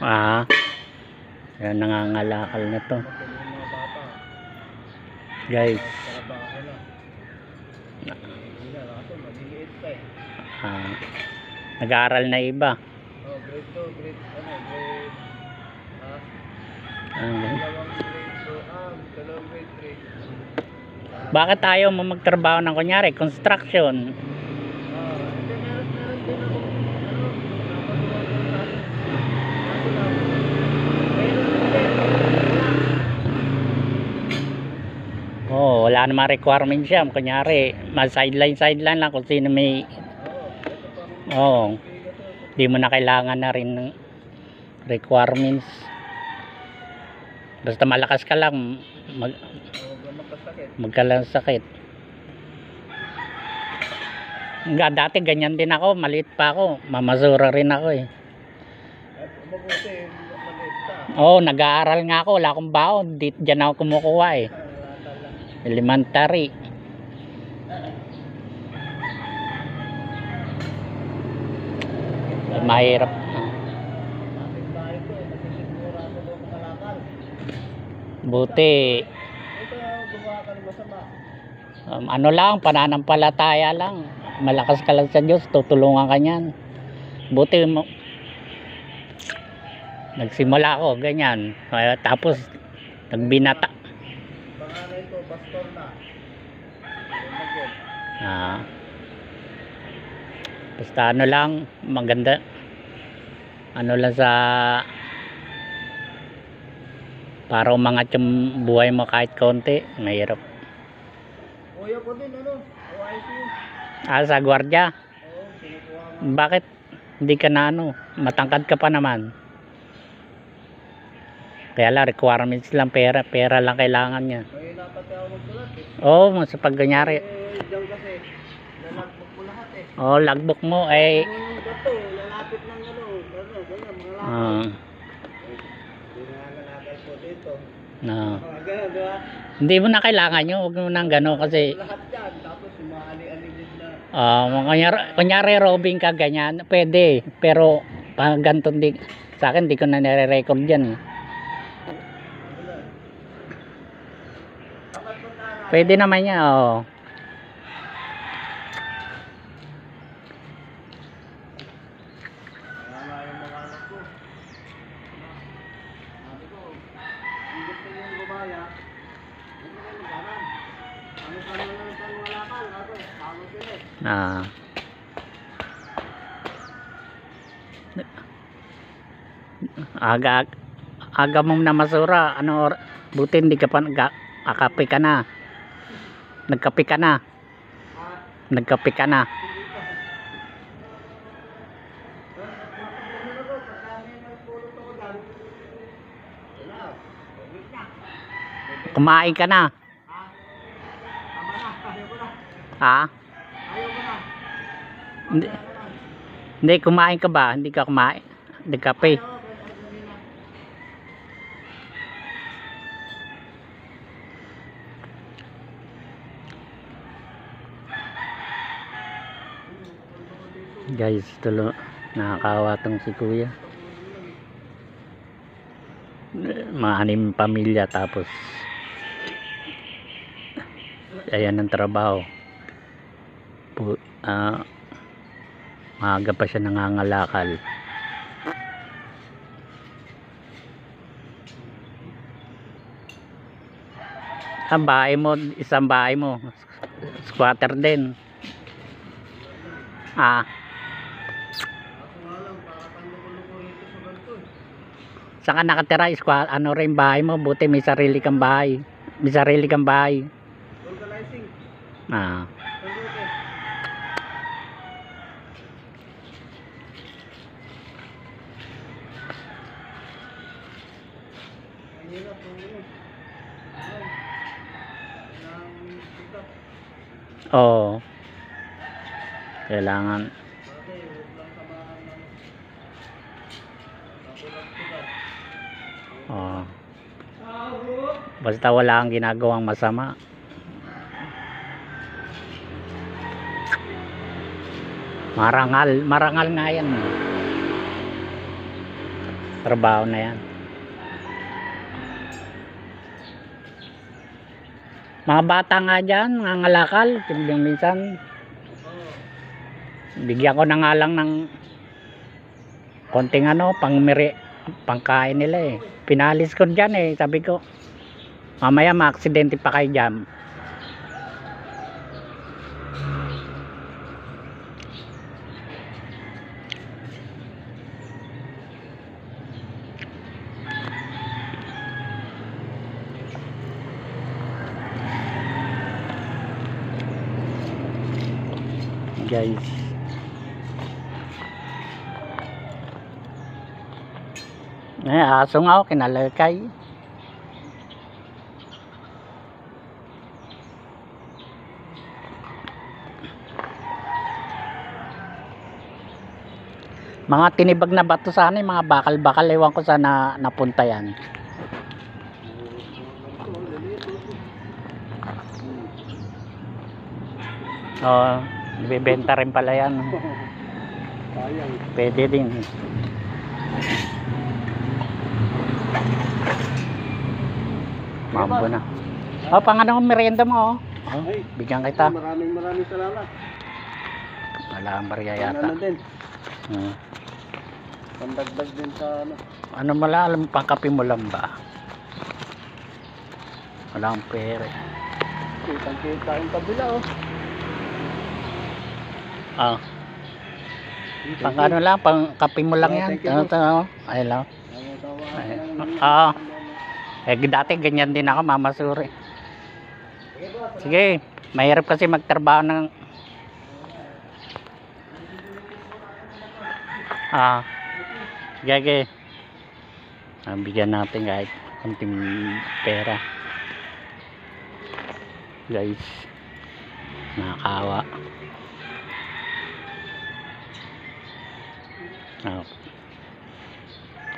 Ah, yan nangangalakal na to. Guys. Ah, nag-aaral na iba. Oh, grade 2, grade dalawang grade 3. Bakit ayaw mo magtrabaho ng kunyari construction? Oh, wala namang requirement siya. Kunyari, sideline lang kung sino may. Oh, di mo na kailangan na rin ng requirements. Basta malakas ka lang, magkalang sakit. Nga, dati ganyan din ako, maliit pa ako, mamasura rin ako eh. Oh, nag-aaral nga ako, wala akong baon, diyan ako kumukuha eh. Elementary. Mahirap. Buti. Ano lang, pananampalataya lang. Malakas ka lang sa Diyos, tutulungan ka niyan. Buti mo. Nagsimula ako, ganyan. Tapos, nagbinata. Panganay ko, pastor na. Basta ano lang, maganda. Ano lang sa para umangat yung buhay mo kahit konti, mahirap. Kuya ko din, OIC. Sa gwardiya? Oo, kinukuha nga. Bakit hindi ka na matangkad ka pa naman? Kaya lang, requirements lang, pera lang kailangan niya. May napati ako magsulat eh. Oo, sa pagganyari. Diyan kasi, nalagbok mo lahat eh. Oo, lagbok mo eh. Yung gato, lalapit ng ganyan, mga lakad. Hindi na nalagal po dito. Ganyan, di ba? Hindi mo na kailangan yun, huwag mo nang gano'n kasi Lahat yan, tapos yung mga ali-aligid na. kunyari robing ka ganyan, pwede, pero pag ganito sa akin, di ko na nire-record yan eh. Pwede naman yan, oo. Aga mong namasura, buti hindi ka pa akape ka na. Nagkape ka na. Kumain ka na. Hindi, kumain ka ba? Hindi ka kumain. Nagkape. Guys, nakakawa tong si kuya. Maanim pamilya, tapos ayan ang trabaho. Maaga pa siya nangangalakal. Ang bahay mo, isang bahay mo, squatter din. Saan ka nakatira? Ano rin bahay mo? Buti may sarili kang bahay. Organizing. Oo. Kailangan. Basta wala kang ginagawang masama. Marangal nga yan. trabaho na yan. Mga bata nga dyan, mga ngalakal, yung minsan bigyan ko na nga lang ng konting pangkain nila eh. Pinalis ko dyan eh, sabi ko mamaya ma-aksidente pa kayo dyan. Guys, aso nga ako kinalakay. Mga tinibag na bato sana, mga bakal-bakal, ewan ko sana napunta yan. Ibebenta rin pala yan. Pwede din. Mambo na. Pang anong merienda mo? Bigyan kita. Maraming salamat. Wala ang barya yata. Pandagdag din sa ano. Ano mala, alam pangkape mo lang ba? Wala akong pera. Kitang-kita yung kabila Pang ano lang, pang kape mo lang yan. Ay lang. Dati ganyan din ako, mamasuri. Sige, mahirap kasi magtrabaho ng sige. Bigyan natin kahit konting pera. Guys, nakakawa.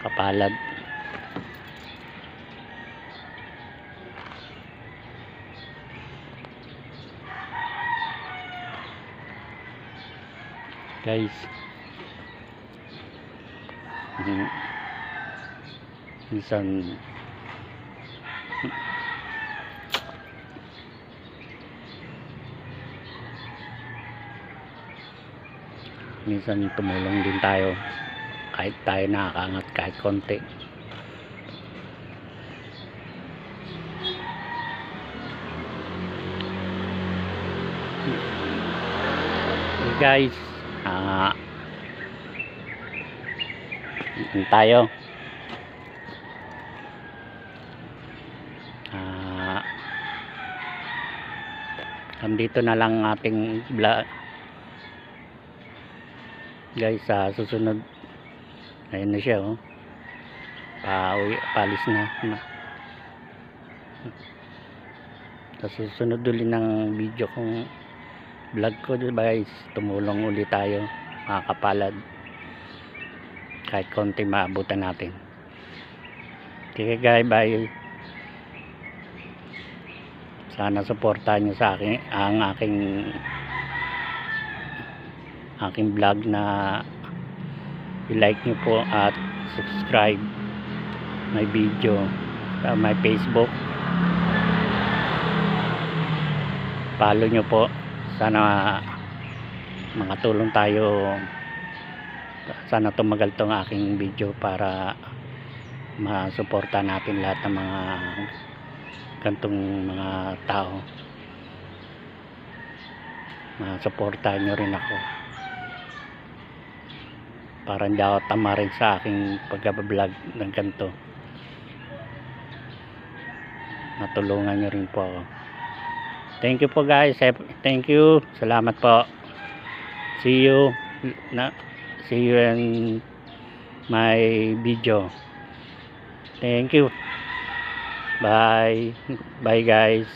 Kapalad. Guys, minsan tumulong din tayo kahit tayo nakakangat kahit konti. Guys, tayo nandito na lang ating vlog guys. Sa susunod, ayun na siya palis na. Sa susunod ulit ng video kong vlog ko guys, tumulong ulit tayo mga kapalad, kahit konti maabutan natin. Okay guys, bye. Sana suportahan nyo sa akin ang aking vlog na i-like nyo po at subscribe my video sa my Facebook. Follow nyo po. Sana makatulong tayo. Sana tumagal tong aking video para masuporta natin lahat ng mga gantong mga tao. Masuportahan nyo rin ako para hindi ako tamarin sa aking pagbablog ng ganito. Matulungan nyo rin po ako. Thank you po guys. Thank you. Salamat po. See you in my video. Thank you. Bye. Bye guys.